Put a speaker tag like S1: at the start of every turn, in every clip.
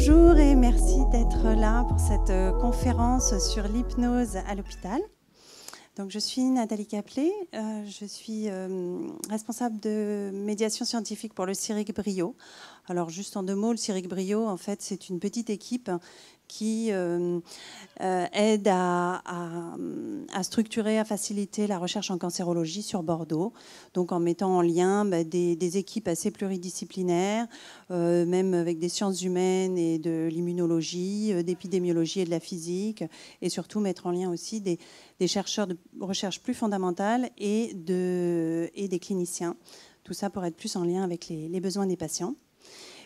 S1: Bonjour et merci d'être là pour cette conférence sur l'hypnose à l'hôpital. Donc, je suis Nathalie Caplet, je suis responsable de médiation scientifique pour le CIRIC Brio. Alors, juste en deux mots, le CIRIC Brio, en fait, c'est une petite équipe qui aide à structurer, à faciliter la recherche en cancérologie sur Bordeaux, donc en mettant en lien des équipes assez pluridisciplinaires, même avec des sciences humaines et de l'immunologie, d'épidémiologie et de la physique, et surtout mettre en lien aussi des chercheurs de recherche plus fondamentale et des cliniciens. Tout ça pour être plus en lien avec les besoins des patients.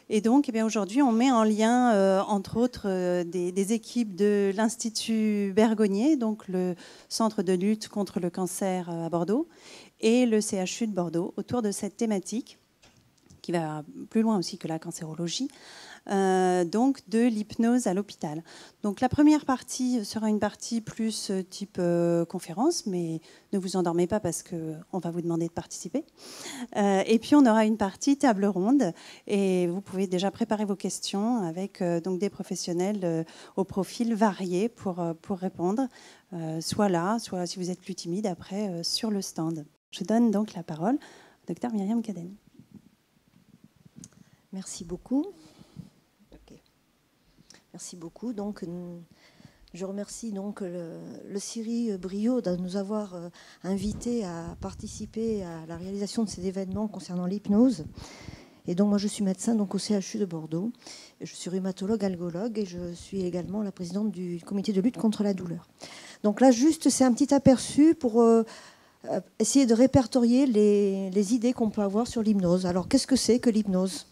S1: Et donc, aujourd'hui, on met en lien, entre autres, des équipes de l'Institut Bergonié, donc le Centre de lutte contre le cancer à Bordeaux, et le CHU de Bordeaux, autour de cette thématique, qui va plus loin aussi que la cancérologie, donc de l'hypnose à l'hôpital. Donc la première partie sera une partie plus type conférence, mais ne vous endormez pas parce qu'on va vous demander de participer. Et puis on aura une partie table ronde et vous pouvez déjà préparer vos questions avec donc des professionnels au profil varié pour répondre, soit là, soit si vous êtes plus timide après sur le stand. Je donne donc la parole au Dr Myriam Cadenne.
S2: Merci beaucoup. Okay. Merci beaucoup. Donc, je remercie donc le CIRIC Brio de nous avoir invités à participer à la réalisation de ces événements concernant l'hypnose. Et donc, moi, je suis médecin donc, au CHU de Bordeaux. Je suis rhumatologue, algologue et je suis également la présidente du comité de lutte contre la douleur. Donc là, juste, c'est un petit aperçu pour essayer de répertorier les idées qu'on peut avoir sur l'hypnose. Alors, qu'est-ce que c'est que l'hypnose ?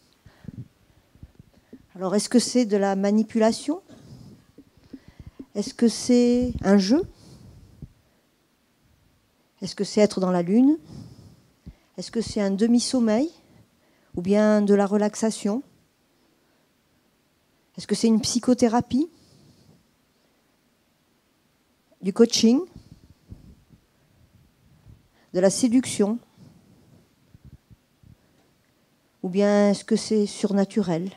S2: Alors, est-ce que c'est de la manipulation ? Est-ce que c'est un jeu ? Est-ce que c'est être dans la lune ? Est-ce que c'est un demi-sommeil ? Ou bien de la relaxation ? Est-ce que c'est une psychothérapie ? Du coaching ? De la séduction ? Ou bien est-ce que c'est surnaturel ?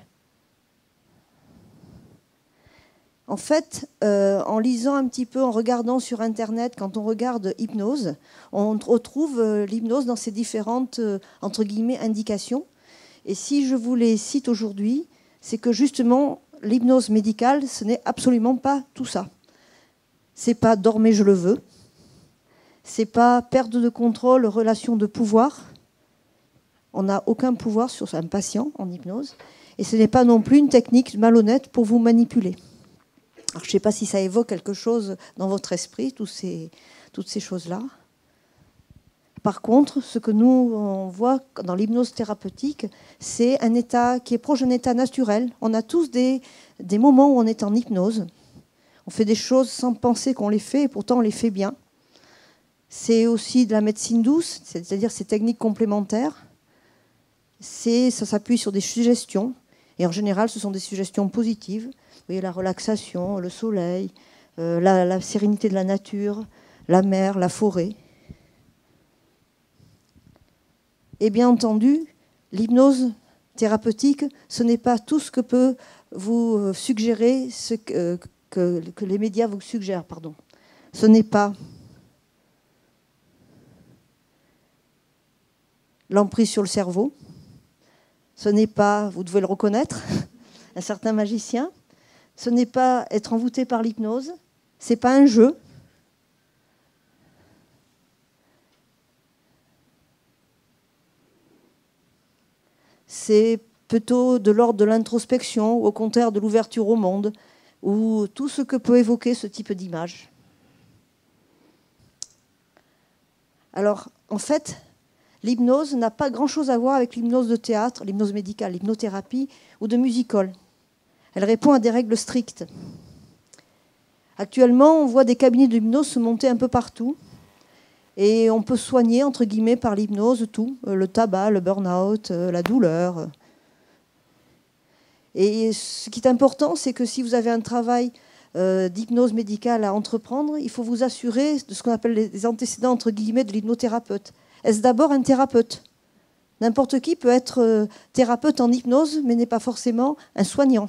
S2: En fait, en lisant un petit peu, en regardant sur Internet, quand on regarde hypnose, on retrouve l'hypnose dans ses différentes, entre guillemets, indications. Et si je vous les cite aujourd'hui, c'est que justement, l'hypnose médicale, ce n'est absolument pas tout ça. C'est pas dormez, je le veux. C'est pas perte de contrôle, relation de pouvoir. On n'a aucun pouvoir sur un patient en hypnose. Et ce n'est pas non plus une technique malhonnête pour vous manipuler. Alors, je ne sais pas si ça évoque quelque chose dans votre esprit, toutes ces choses-là. Par contre, ce que nous on voit dans l'hypnose thérapeutique, c'est un état qui est proche d'un état naturel. On a tous des moments où on est en hypnose. On fait des choses sans penser qu'on les fait, et pourtant on les fait bien. C'est aussi de la médecine douce, c'est-à-dire ces techniques complémentaires. Ça s'appuie sur des suggestions. Et en général, ce sont des suggestions positives. Vous voyez, la relaxation, le soleil, la sérénité de la nature, la mer, la forêt. Et bien entendu, l'hypnose thérapeutique, ce n'est pas tout ce que peut vous suggérer, que les médias vous suggèrent. Pardon. Ce n'est pas l'emprise sur le cerveau. Ce n'est pas, vous devez le reconnaître, un certain magicien. Ce n'est pas être envoûté par l'hypnose. Ce n'est pas un jeu. C'est plutôt de l'ordre de l'introspection, ou au contraire de l'ouverture au monde, ou tout ce que peut évoquer ce type d'image. Alors, en fait, l'hypnose n'a pas grand-chose à voir avec l'hypnose de théâtre, l'hypnose médicale, l'hypnothérapie ou de music-hall. Elle répond à des règles strictes. Actuellement, on voit des cabinets d'hypnose se monter un peu partout. Et on peut soigner, entre guillemets, par l'hypnose, tout. Le tabac, le burn-out, la douleur. Et ce qui est important, c'est que si vous avez un travail d'hypnose médicale à entreprendre, il faut vous assurer de ce qu'on appelle les antécédents, entre guillemets, de l'hypnothérapeute. Est-ce d'abord un thérapeute ? N'importe qui peut être thérapeute en hypnose, mais n'est pas forcément un soignant.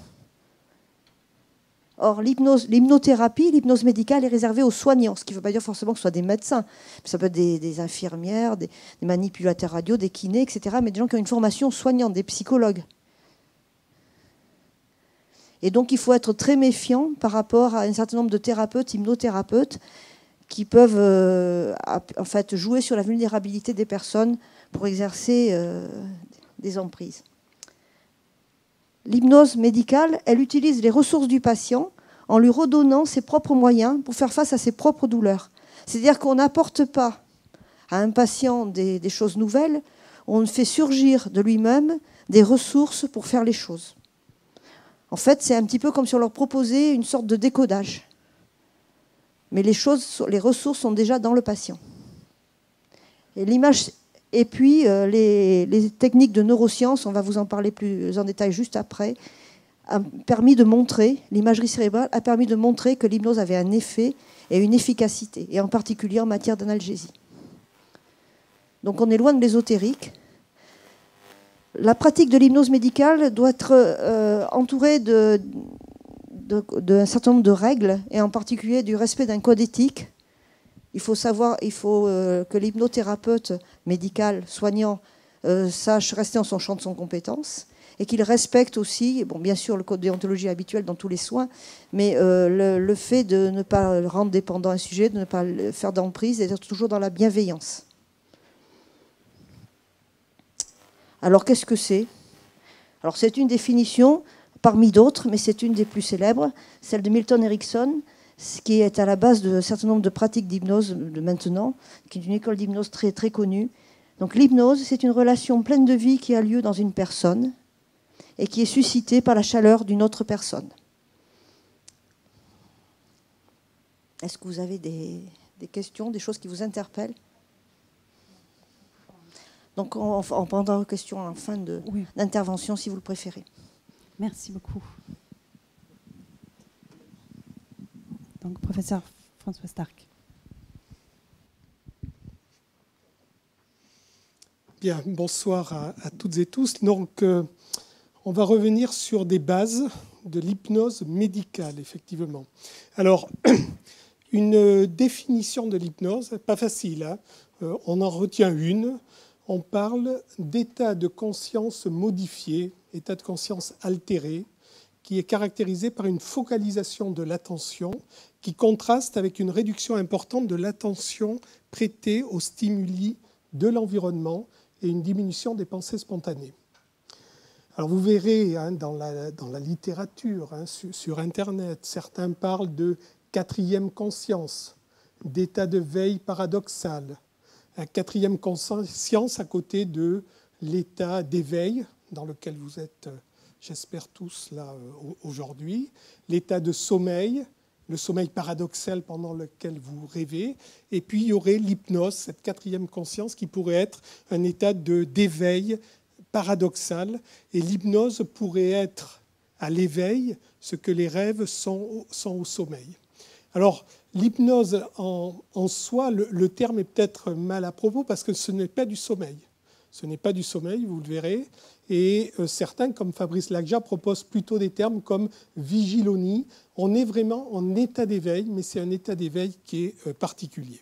S2: Or, l'hypnothérapie, l'hypnose médicale est réservée aux soignants, ce qui ne veut pas dire forcément que ce soit des médecins. Ça peut être des infirmières, des manipulateurs radio, des kinés, etc., mais des gens qui ont une formation soignante, des psychologues. Et donc, il faut être très méfiant par rapport à un certain nombre de thérapeutes, hypnothérapeutes, qui peuvent en fait jouer sur la vulnérabilité des personnes pour exercer des emprises. L'hypnose médicale, elle utilise les ressources du patient en lui redonnant ses propres moyens pour faire face à ses propres douleurs. C'est-à-dire qu'on n'apporte pas à un patient des choses nouvelles, on fait surgir de lui-même des ressources pour faire les choses. En fait, c'est un petit peu comme si on leur proposait une sorte de décodage. Mais les ressources sont déjà dans le patient. Et puis, les techniques de neurosciences, on va vous en parler plus en détail juste après, a permis de montrer, l'imagerie cérébrale a permis de montrer que l'hypnose avait un effet et une efficacité, et en particulier en matière d'analgésie. Donc on est loin de l'ésotérique. La pratique de l'hypnose médicale doit être entourée d'un certain nombre de règles, et en particulier du respect d'un code éthique. Il faut que l'hypnothérapeute médical, soignant, sache rester dans son champ de son compétence, et qu'il respecte aussi, bon, bien sûr, le code de déontologie habituel dans tous les soins, mais le fait de ne pas le rendre dépendant un sujet, de ne pas le faire d'emprise, et d'être toujours dans la bienveillance. Alors, qu'est-ce que c'est ? Alors, c'est une définition parmi d'autres, mais c'est une des plus célèbres, celle de Milton Erickson, qui est à la base d'un certain nombre de pratiques d'hypnose de maintenant, qui est une école d'hypnose très, très connue. Donc, l'hypnose, c'est une relation pleine de vie qui a lieu dans une personne et qui est suscitée par la chaleur d'une autre personne. Est-ce que vous avez des questions, des choses qui vous interpellent ? Donc, on prendra vos questions en fin d'intervention, si vous le préférez.
S1: Merci beaucoup. Donc, professeur François Starck.
S3: Bien, bonsoir à toutes et tous. Donc, on va revenir sur des bases de l'hypnose médicale, effectivement. Alors, une définition de l'hypnose, pas facile, hein. On en retient une. On parle d'état de conscience modifié, état de conscience altéré, qui est caractérisé par une focalisation de l'attention qui contraste avec une réduction importante de l'attention prêtée aux stimuli de l'environnement et une diminution des pensées spontanées. Alors vous verrez dans la littérature, sur Internet, certains parlent de quatrième conscience, d'état de veille paradoxal, un quatrième conscience à côté de l'état d'éveil dans lequel vous êtes, j'espère tous là aujourd'hui, l'état de sommeil, le sommeil paradoxal pendant lequel vous rêvez, et puis il y aurait l'hypnose, cette quatrième conscience qui pourrait être un état d'éveil paradoxal, et l'hypnose pourrait être à l'éveil ce que les rêves sont au sommeil. Alors, l'hypnose en soi, le terme est peut-être mal à propos parce que ce n'est pas du sommeil. Ce n'est pas du sommeil, vous le verrez. Et certains, comme Fabrice Lacja, proposent plutôt des termes comme vigilonie. On est vraiment en état d'éveil, mais c'est un état d'éveil qui est particulier.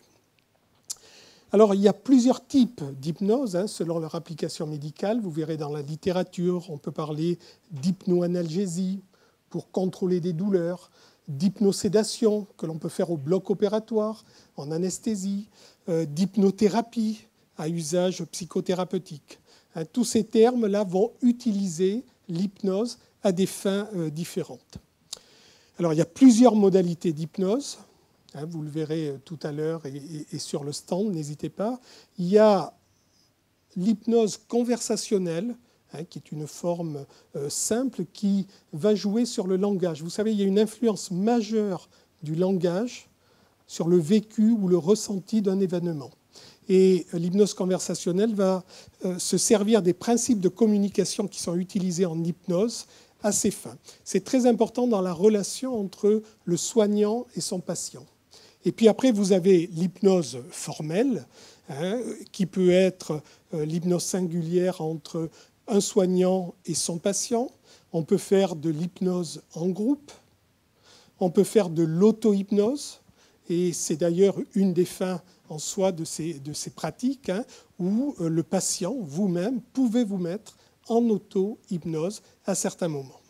S3: Alors, il y a plusieurs types d'hypnose selon leur application médicale. Vous verrez dans la littérature, on peut parler d'hypnoanalgésie pour contrôler des douleurs, d'hypnosédation que l'on peut faire au bloc opératoire, en anesthésie, d'hypnothérapie à usage psychothérapeutique. Tous ces termes-là vont utiliser l'hypnose à des fins différentes. Alors, il y a plusieurs modalités d'hypnose. Vous le verrez tout à l'heure et sur le stand, n'hésitez pas. Il y a l'hypnose conversationnelle, qui est une forme simple qui va jouer sur le langage. Vous savez, il y a une influence majeure du langage sur le vécu ou le ressenti d'un événement. Et l'hypnose conversationnelle va se servir des principes de communication qui sont utilisés en hypnose à ces fins. C'est très important dans la relation entre le soignant et son patient. Et puis après, vous avez l'hypnose formelle, qui peut être l'hypnose singulière entre un soignant et son patient. On peut faire de l'hypnose en groupe. On peut faire de l'auto-hypnose, et c'est d'ailleurs une des fins en soi de ces pratiques, où le patient, vous-même, pouvez vous mettre en auto-hypnose à certains moments.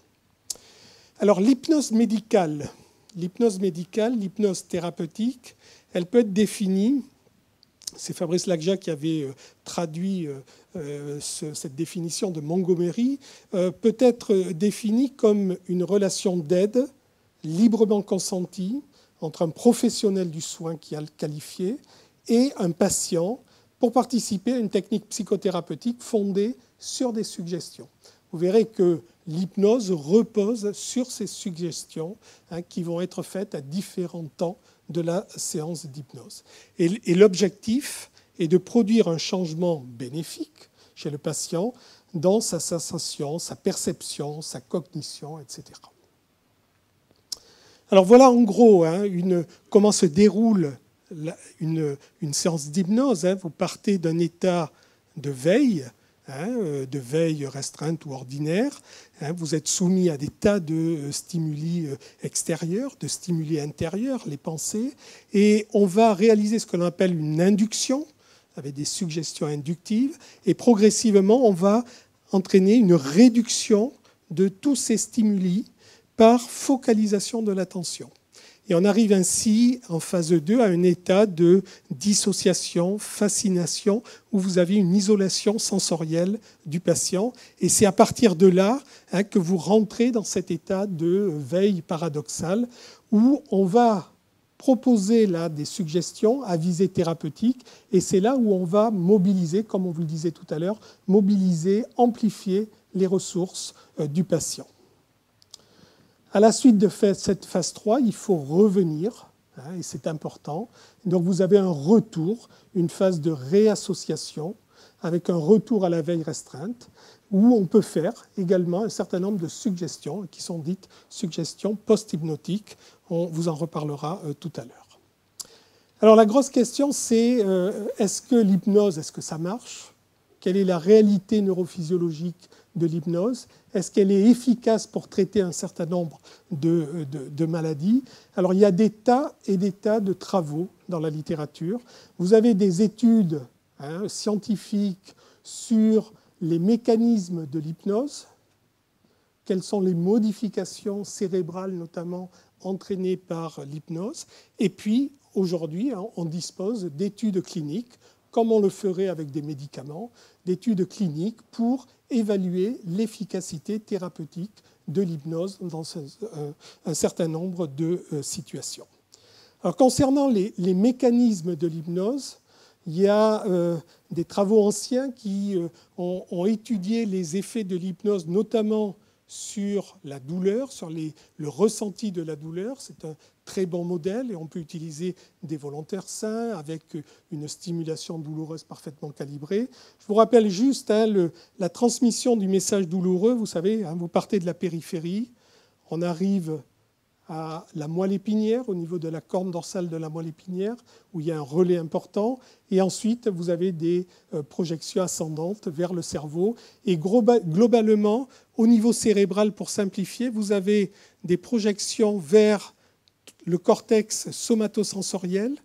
S3: Alors l'hypnose médicale, l'hypnose thérapeutique, elle peut être définie, c'est Fabrice Lacja qui avait traduit cette définition de Montgomery, peut être définie comme une relation d'aide librement consentie entre un professionnel du soin qui a le qualifié et un patient pour participer à une technique psychothérapeutique fondée sur des suggestions. Vous verrez que l'hypnose repose sur ces suggestions qui vont être faites à différents temps de la séance d'hypnose. Et l'objectif est de produire un changement bénéfique chez le patient dans sa sensation, sa perception, sa cognition, etc. Alors voilà en gros comment se déroule une séance d'hypnose. Vous partez d'un état de veille restreinte ou ordinaire. Vous êtes soumis à des tas de stimuli extérieurs, de stimuli intérieurs, les pensées, et on va réaliser ce que l'on appelle une induction, avec des suggestions inductives, et progressivement, on va entraîner une réduction de tous ces stimuli par focalisation de l'attention. Et on arrive ainsi, en phase 2, à un état de dissociation, fascination, où vous avez une isolation sensorielle du patient. Et c'est à partir de là que vous rentrez dans cet état de veille paradoxale, où on va proposer là des suggestions à visée thérapeutique. Et c'est là où on va mobiliser, comme on vous le disait tout à l'heure, mobiliser, amplifier les ressources du patient. À la suite de cette phase 3, il faut revenir, et c'est important. Donc vous avez un retour, une phase de réassociation, avec un retour à la veille restreinte, où on peut faire également un certain nombre de suggestions, qui sont dites suggestions post-hypnotiques. On vous en reparlera tout à l'heure. Alors la grosse question, c'est est-ce que l'hypnose, est-ce que ça marche? Quelle est la réalité neurophysiologique de l'hypnose? Est-ce qu'elle est efficace pour traiter un certain nombre de maladies? Alors il y a des tas et des tas de travaux dans la littérature. Vous avez des études scientifiques sur les mécanismes de l'hypnose, quelles sont les modifications cérébrales notamment entraînées par l'hypnose. Et puis aujourd'hui, on dispose d'études cliniques, comme on le ferait avec des médicaments, d'études cliniques pour évaluer l'efficacité thérapeutique de l'hypnose dans un certain nombre de situations. Alors, concernant les mécanismes de l'hypnose, il y a des travaux anciens qui ont étudié les effets de l'hypnose, notamment sur la douleur, sur le ressenti de la douleur. C'est un très bon modèle et on peut utiliser des volontaires sains avec une stimulation douloureuse parfaitement calibrée. Je vous rappelle juste la transmission du message douloureux. Vous savez, vous partez de la périphérie, on arrive à la moelle épinière, au niveau de la corne dorsale de la moelle épinière, où il y a un relais important. Et ensuite, vous avez des projections ascendantes vers le cerveau. Et globalement, au niveau cérébral, pour simplifier, vous avez des projections vers le cortex somatosensoriel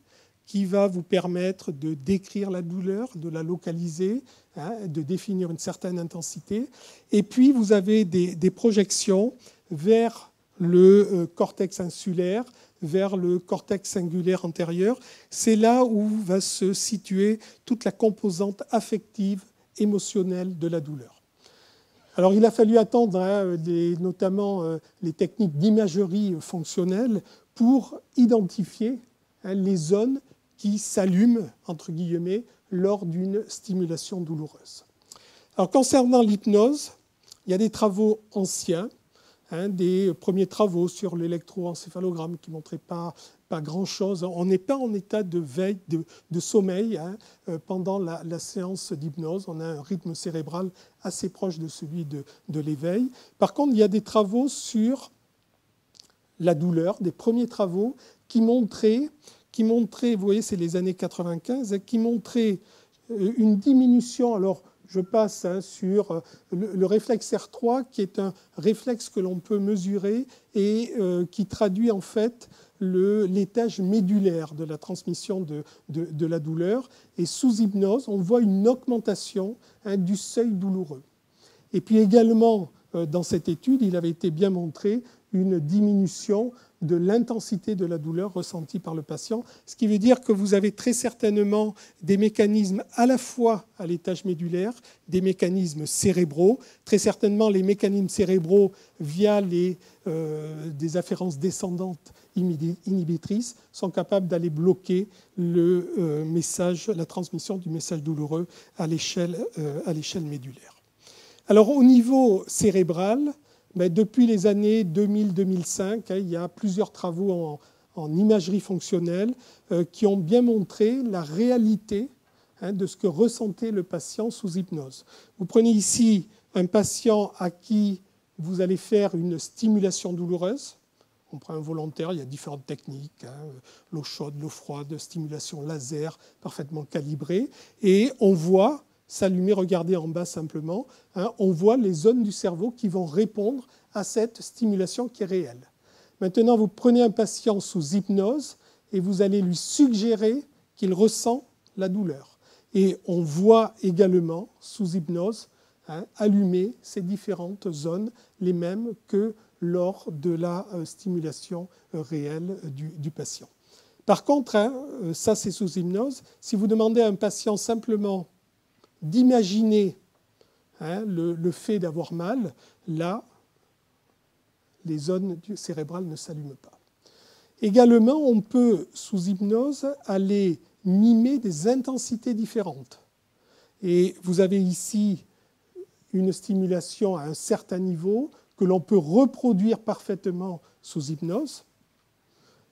S3: qui va vous permettre de décrire la douleur, de la localiser, de définir une certaine intensité. Et puis, vous avez des projections vers le cortex insulaire, vers le cortex cingulaire antérieur. C'est là où va se situer toute la composante affective, émotionnelle de la douleur. Alors il a fallu attendre notamment les techniques d'imagerie fonctionnelle pour identifier les zones qui s'allument, entre guillemets, lors d'une stimulation douloureuse. Alors concernant l'hypnose, il y a des travaux anciens, des premiers travaux sur l'électroencéphalogramme qui ne montraient pas grand-chose. On n'est pas en état de veille, de sommeil pendant la séance d'hypnose. On a un rythme cérébral assez proche de celui de l'éveil. Par contre, il y a des travaux sur la douleur, des premiers travaux qui montraient, vous voyez, c'est les années 95, qui montraient une diminution, alors je passe sur le réflexe R3, qui est un réflexe que l'on peut mesurer et qui traduit en fait l'étage médulaire de la transmission de la douleur. Et sous hypnose, on voit une augmentation du seuil douloureux. Et puis également, dans cette étude, il avait été bien montré une diminution de l'intensité de la douleur ressentie par le patient, ce qui veut dire que vous avez très certainement des mécanismes à la fois à l'étage médulaire, des mécanismes cérébraux, très certainement les mécanismes cérébraux via des afférences descendantes inhibitrices sont capables d'aller bloquer la transmission du message douloureux à l'échelle médulaire. Alors au niveau cérébral, depuis les années 2000-2005, il y a plusieurs travaux en imagerie fonctionnelle qui ont bien montré la réalité de ce que ressentait le patient sous hypnose. Vous prenez ici un patient à qui vous allez faire une stimulation douloureuse. On prend un volontaire, il y a différentes techniques, l'eau chaude, l'eau froide, stimulation laser, parfaitement calibrée. Et on voit s'allumer, regardez en bas simplement, on voit les zones du cerveau qui vont répondre à cette stimulation qui est réelle. Maintenant, vous prenez un patient sous hypnose et vous allez lui suggérer qu'il ressent la douleur. Et on voit également, sous hypnose, allumer ces différentes zones, les mêmes que lors de la stimulation réelle du patient. Par contre, ça c'est sous hypnose, si vous demandez à un patient simplement d'imaginer le fait d'avoir mal, là, les zones cérébrales ne s'allument pas. Également, on peut, sous hypnose, aller mimer des intensités différentes. Et vous avez ici une stimulation à un certain niveau que l'on peut reproduire parfaitement sous hypnose.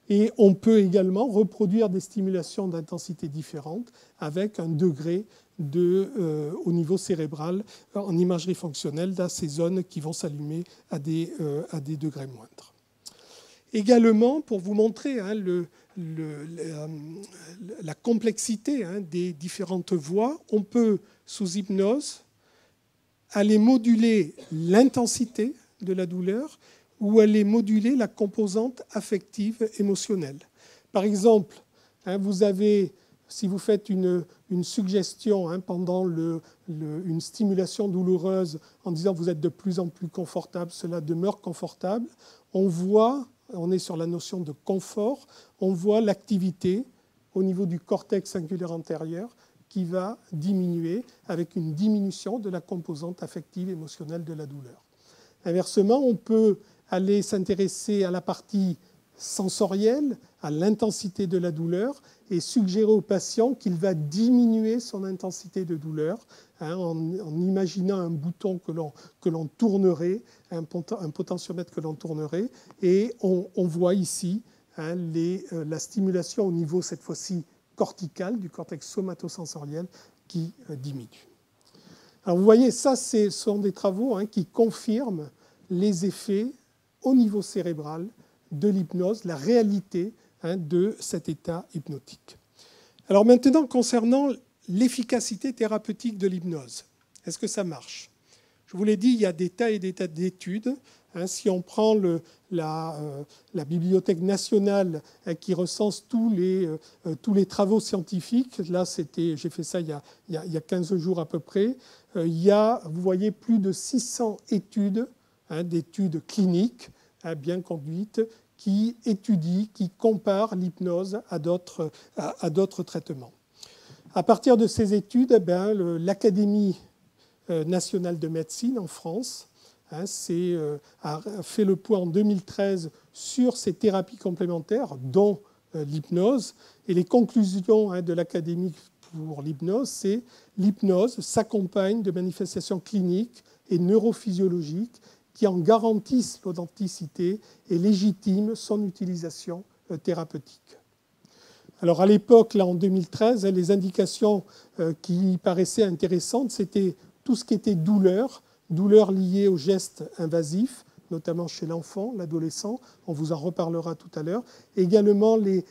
S3: Et on peut également reproduire des stimulations d'intensité différentes avec un degré au niveau cérébral en imagerie fonctionnelle dans ces zones qui vont s'allumer à des degrés moindres. Également, pour vous montrer la complexité des différentes voies, on peut, sous hypnose, aller moduler l'intensité de la douleur ou aller moduler la composante affective émotionnelle. Par exemple, vous avez, si vous faites une suggestion pendant une stimulation douloureuse en disant vous êtes de plus en plus confortable, cela demeure confortable, on est sur la notion de confort, on voit l'activité au niveau du cortex cingulaire antérieur qui va diminuer avec une diminution de la composante affective émotionnelle de la douleur. Inversement, on peut aller s'intéresser à la partie sensorielle, à l'intensité de la douleur et suggérer au patient qu'il va diminuer son intensité de douleur en imaginant un bouton que l'on tournerait, un potentiomètre que l'on tournerait. Et on voit ici la stimulation au niveau, cette fois-ci, cortical, du cortex somatosensoriel qui diminue. Alors vous voyez, ça, ce sont des travaux qui confirment les effets au niveau cérébral de l'hypnose, la réalité de cet état hypnotique. Alors maintenant, concernant l'efficacité thérapeutique de l'hypnose, est-ce que ça marche? Je vous l'ai dit, il y a des tas et des tas d'études. Si on prend la Bibliothèque nationale qui recense tous les travaux scientifiques, là j'ai fait ça il y a 15 jours à peu près, il y a, vous voyez, plus de 600 études, d'études cliniques bien conduites, qui étudient, qui comparent l'hypnose à d'autres traitements. À partir de ces études, l'Académie nationale de médecine en France a fait le point en 2013 sur ces thérapies complémentaires, dont l'hypnose. Et les conclusions de l'Académie pour l'hypnose, c'est l'hypnose s'accompagne de manifestations cliniques et neurophysiologiques qui en garantissent l'authenticité et légitiment son utilisation thérapeutique. Alors à l'époque, là en 2013, les indications qui paraissaient intéressantes, c'était tout ce qui était douleur liée aux gestes invasifs, notamment chez l'enfant, l'adolescent, on vous en reparlera tout à l'heure, également les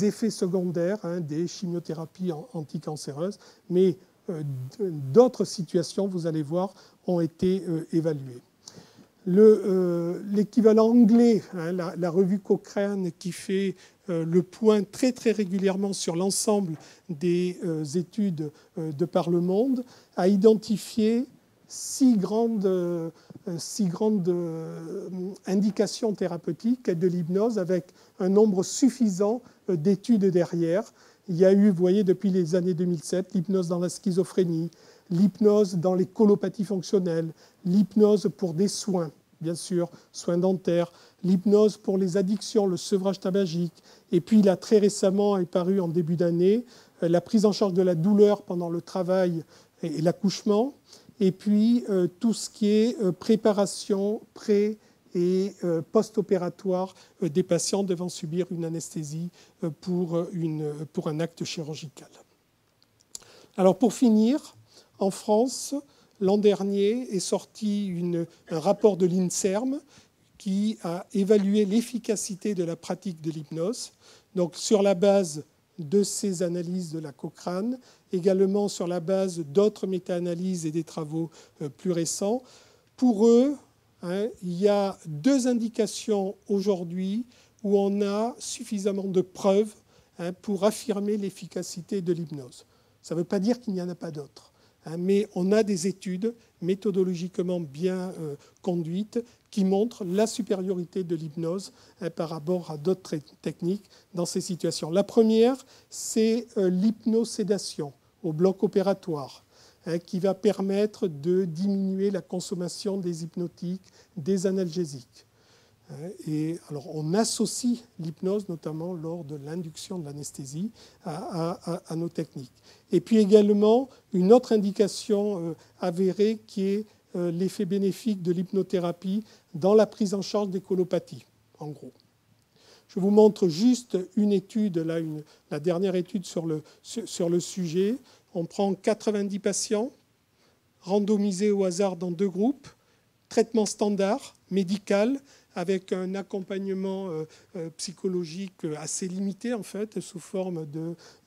S3: effets secondaires des chimiothérapies anticancéreuses, mais d'autres situations, vous allez voir, ont été évaluées. L'équivalent anglais, hein, la revue Cochrane, qui fait le point très très régulièrement sur l'ensemble des études de par le monde, a identifié 6 grandes indications thérapeutiques de l'hypnose avec un nombre suffisant d'études derrière. Il y a eu, vous voyez, depuis les années 2007, l'hypnose dans la schizophrénie, l'hypnose dans les colopathies fonctionnelles, l'hypnose pour des soins, bien sûr, soins dentaires, l'hypnose pour les addictions, le sevrage tabagique. Et puis là, très récemment, est paru en début d'année, la prise en charge de la douleur pendant le travail et l'accouchement. Et puis tout ce qui est préparation, pré- et post-opératoire des patients devant subir une anesthésie pour un acte chirurgical. Alors pour finir, en France, l'an dernier est sorti un rapport de l'INSERM qui a évalué l'efficacité de la pratique de l'hypnose, donc sur la base de ces analyses de la Cochrane, également sur la base d'autres méta-analyses et des travaux plus récents. Pour eux, hein, il y a 2 indications aujourd'hui où on a suffisamment de preuves, hein, pour affirmer l'efficacité de l'hypnose. Ça ne veut pas dire qu'il n'y en a pas d'autres, hein, mais on a des études méthodologiquement bien conduites qui montrent la supériorité de l'hypnose, hein, par rapport à d'autres techniques dans ces situations. La première, c'est l'hypnosédation au bloc opératoire, hein, qui va permettre de diminuer la consommation des hypnotiques, des analgésiques. Et alors on associe l'hypnose, notamment lors de l'induction de l'anesthésie, à nos techniques. Et puis également, une autre indication avérée qui est l'effet bénéfique de l'hypnothérapie dans la prise en charge des colopathies, en gros. Je vous montre juste une étude, là, la dernière étude sur le sujet. On prend 90 patients, randomisés au hasard dans 2 groupes, traitement standard, médical, avec un accompagnement psychologique assez limité, en fait, sous forme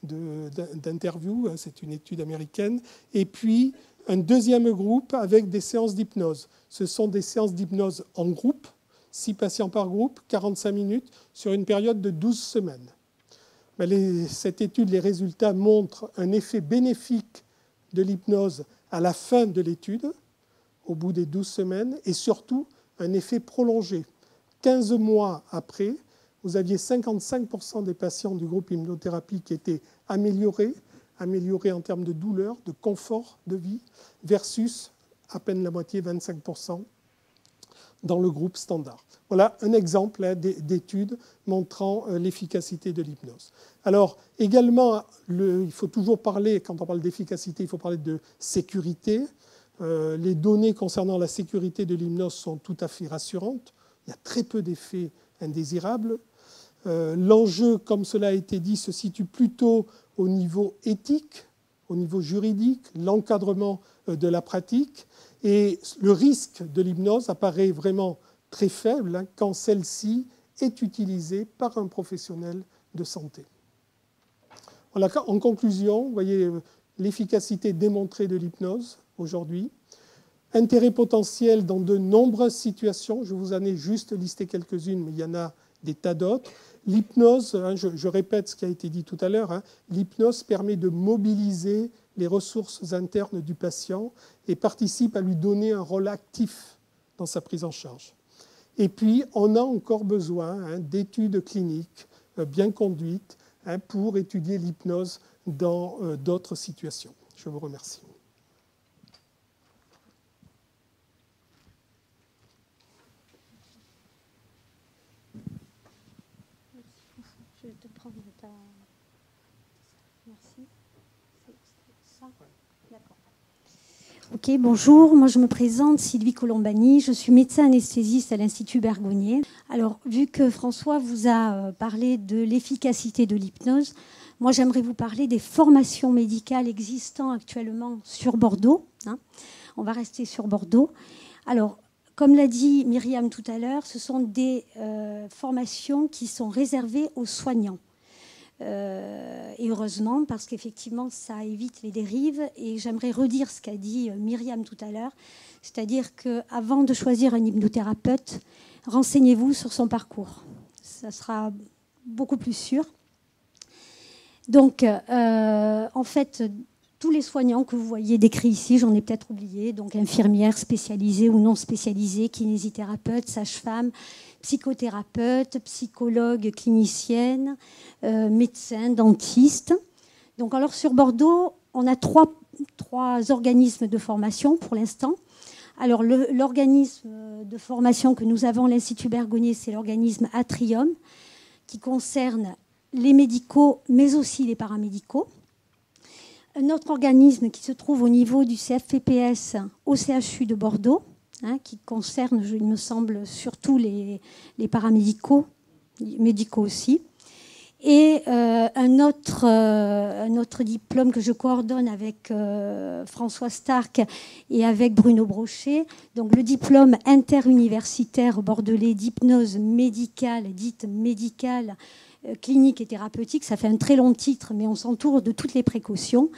S3: d'interview. C'est une étude américaine. Et puis, un deuxième groupe avec des séances d'hypnose. Ce sont des séances d'hypnose en groupe, 6 patients par groupe, 45 minutes, sur une période de 12 semaines. Cette étude, les résultats montrent un effet bénéfique de l'hypnose à la fin de l'étude, au bout des 12 semaines, et surtout un effet prolongé. 15 mois après, vous aviez 55% des patients du groupe hypnothérapie qui étaient améliorés en termes de douleur, de confort de vie, versus à peine la moitié, 25%, dans le groupe standard. Voilà un exemple d'étude montrant l'efficacité de l'hypnose. Alors, également, il faut toujours parler, quand on parle d'efficacité, il faut parler de sécurité. Les données concernant la sécurité de l'hypnose sont tout à fait rassurantes. Il y a très peu d'effets indésirables. L'enjeu, comme cela a été dit, se situe plutôt au niveau éthique, au niveau juridique, l'encadrement de la pratique. Et le risque de l'hypnose apparaît vraiment très faible, hein, quand celle-ci est utilisée par un professionnel de santé. Voilà, en conclusion, vous voyez l'efficacité démontrée de l'hypnose aujourd'hui. Intérêt potentiel dans de nombreuses situations. Je vous en ai juste listé quelques-unes, mais il y en a des tas d'autres. L'hypnose, hein, je répète ce qui a été dit tout à l'heure, hein, l'hypnose permet de mobiliser les ressources internes du patient et participe à lui donner un rôle actif dans sa prise en charge. Et puis, on a encore besoin, hein, d'études cliniques bien conduites, hein, pour étudier l'hypnose dans d'autres situations. Je vous remercie.
S4: Je vais te prendre ta... Merci. C'est ça ? D'accord. Ok, bonjour. Moi, je me présente, Sylvie Colombani. Je suis médecin anesthésiste à l'Institut Bergonié. Alors, vu que François vous a parlé de l'efficacité de l'hypnose, moi, j'aimerais vous parler des formations médicales existant actuellement sur Bordeaux. Hein. On va rester sur Bordeaux. Alors, comme l'a dit Myriam tout à l'heure, ce sont des formations qui sont réservées aux soignants. Et heureusement, parce qu'effectivement, ça évite les dérives. Et j'aimerais redire ce qu'a dit Myriam tout à l'heure, c'est-à-dire qu'avant de choisir un hypnothérapeute, renseignez-vous sur son parcours. Ça sera beaucoup plus sûr. Donc, en fait, tous les soignants que vous voyez décrits ici, j'en ai peut-être oublié, donc infirmières spécialisées ou non spécialisées, kinésithérapeutes, sages-femmes, psychothérapeutes, psychologues, cliniciennes, médecins, dentistes. Donc, alors sur Bordeaux, on a trois organismes de formation pour l'instant. Alors, l'organisme de formation que nous avons, l'Institut Bergonié, c'est l'organisme Atrium, qui concerne les médicaux, mais aussi les paramédicaux. Un autre organisme qui se trouve au niveau du CFPPS au CHU de Bordeaux, qui concerne, il me semble, surtout les paramédicaux, médicaux aussi. Et un autre diplôme que je coordonne avec François Stark et avec Bruno Brochet, donc le diplôme interuniversitaire bordelais d'hypnose médicale, dite médicale, clinique et thérapeutique. Ça fait un très long titre, mais on s'entoure de toutes les précautions.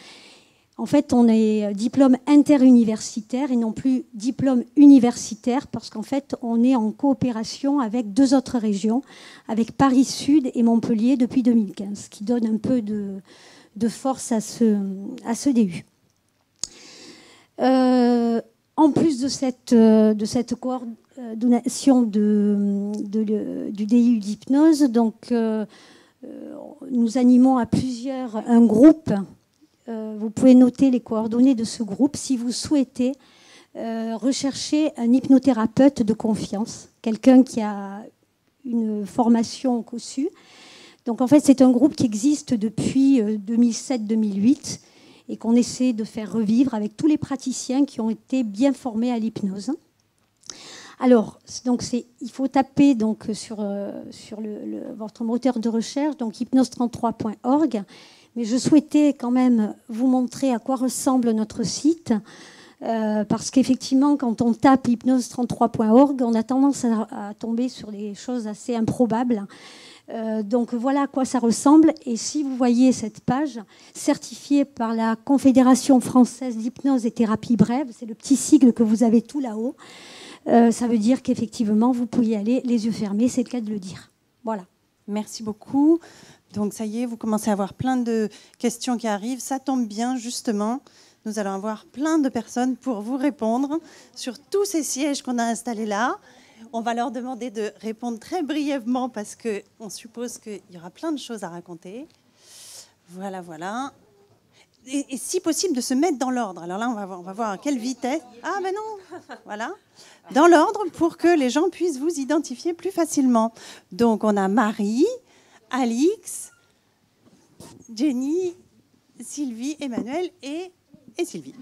S4: En fait, on est diplôme interuniversitaire et non plus diplôme universitaire, parce qu'en fait, on est en coopération avec 2 autres régions, avec Paris Sud et Montpellier depuis 2015, ce qui donne un peu de force à ce DU. En plus de cette coordination du DU d'hypnose, donc, nous animons à plusieurs un groupe. Vous pouvez noter les coordonnées de ce groupe si vous souhaitez rechercher un hypnothérapeute de confiance, quelqu'un qui a une formation COSU. Donc en fait, c'est un groupe qui existe depuis 2007-2008 et qu'on essaie de faire revivre avec tous les praticiens qui ont été bien formés à l'hypnose. Alors, donc il faut taper donc, sur votre moteur de recherche, donc hypnose33.org. Mais je souhaitais quand même vous montrer à quoi ressemble notre site, parce qu'effectivement, quand on tape hypnose33.org, on a tendance à tomber sur des choses assez improbables. Donc voilà à quoi ça ressemble. Et si vous voyez cette page, certifiée par la Confédération française d'hypnose et thérapie brève, c'est le petit sigle que vous avez tout là-haut, ça veut dire qu'effectivement, vous pouvez y aller les yeux fermés, c'est le cas de le dire. Voilà.
S1: Merci beaucoup. Donc ça y est, vous commencez à avoir plein de questions qui arrivent. Ça tombe bien, justement. Nous allons avoir plein de personnes pour vous répondre sur tous ces sièges qu'on a installés là. On va leur demander de répondre très brièvement parce qu'on suppose qu'il y aura plein de choses à raconter. Voilà, voilà. Et si possible, de se mettre dans l'ordre. Alors là, on va voir à quelle vitesse. Ah, ben non, voilà. Dans l'ordre pour que les gens puissent vous identifier plus facilement. Donc, on a Marie, Alix, Jenny, Sylvie, Emmanuel et Sylvie.